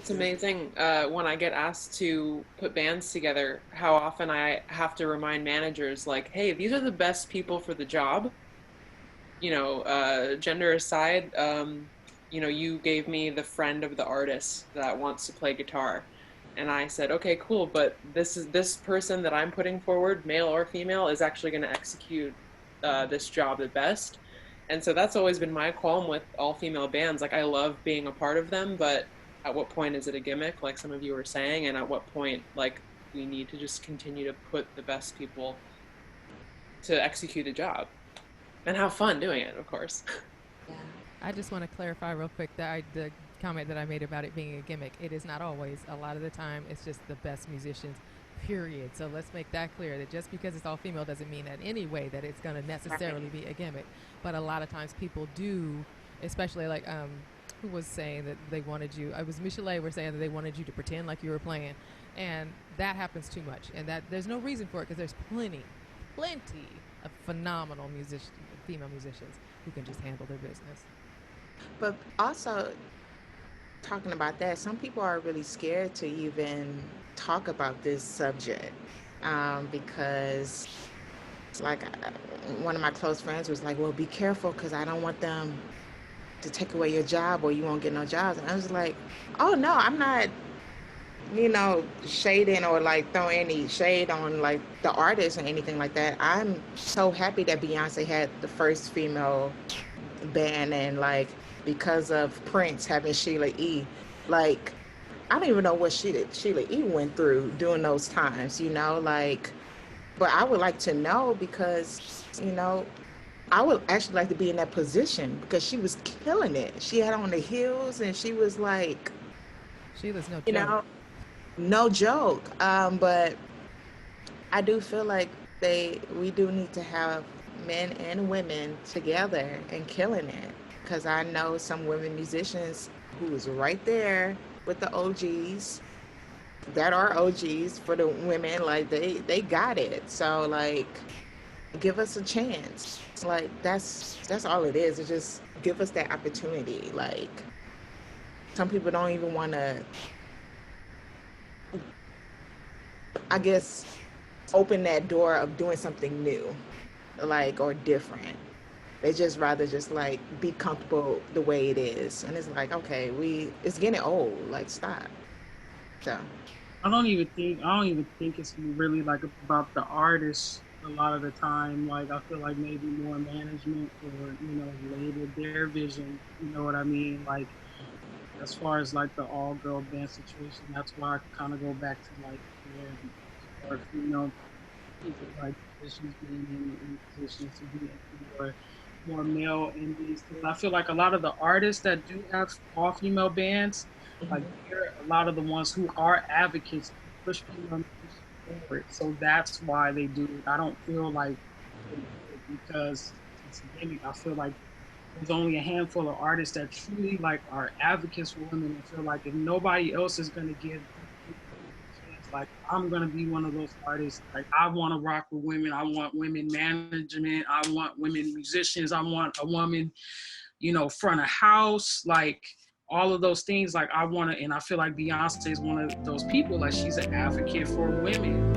It's amazing when I get asked to put bands together, how often I have to remind managers, like, hey, these are the best people for the job. Gender aside, you gave me the friend of the artist that wants to play guitar. And I said, okay, cool, but this person that I'm putting forward, male or female, is actually going to execute this job the best. And so that's always been my qualm with all female bands. Like, I love being a part of them, but at what point is it a gimmick, like some of you were saying? And at what point, like, we need to just continue to put the best people to execute a job and have fun doing it, of course. Yeah. I just want to clarify real quick that the comment that I made about it being a gimmick, it is not always. A lot of the time, it's just the best musicians, period. So let's make that clear, that just because it's all female doesn't mean that any way that it's going to necessarily be a gimmick. But a lot of times people do, especially like, who was saying that they wanted you, it was Michel'Le were saying that they wanted you to pretend like you were playing. And that happens too much. And that there's no reason for it, because there's plenty of phenomenal female musicians who can just handle their business. But also, talking about that, some people are really scared to even talk about this subject because, like, one of my close friends was like, well, be careful because I don't want them to take away your job or you won't get no jobs. And I was like, oh, no, I'm not, shading or like throwing any shade on like the artist or anything like that. I'm so happy that Beyonce had the first female band, and like because of Prince having Sheila E. Like, I don't even know what Sheila E. went through during those times, like, but I would like to know because, I would actually like to be in that position because she was killing it. She had on the heels and she was like, Sheila's no joke. No joke. But I do feel like we do need to have men and women together and killing it, because I know some women musicians who is right there with the OGs that are OGs for the women. Like they got it. So like, give us a chance. Like that's all it is. It's just give us that opportunity. Like, some people don't even want to, I guess, open that door of doing something new, like, or different. They just rather just like be comfortable the way it is. And it's like, okay, it's getting old. Like, stop. So I don't even think it's really like about the artist a lot of the time. Like, I feel like maybe more management or, label, their vision, you know what I mean? Like, as far as like the all-girl band situation, that's why I kind of go back to like where female people, like musicians being in positions to be more male indies. Because I feel like a lot of the artists that do have all-female bands, like, they're a lot of the ones who are advocates push female musicians forward. So that's why they do it. I don't feel like because it's a gimmick. I feel like there's only a handful of artists that truly like are advocates for women and feel like if nobody else is going to give a chance, like, I'm going to be one of those artists. Like, I want to rock with women. I want women management. I want women musicians. I want a woman, front of house, like all of those things. Like, I want to, and I feel like Beyonce is one of those people. Like, she's an advocate for women.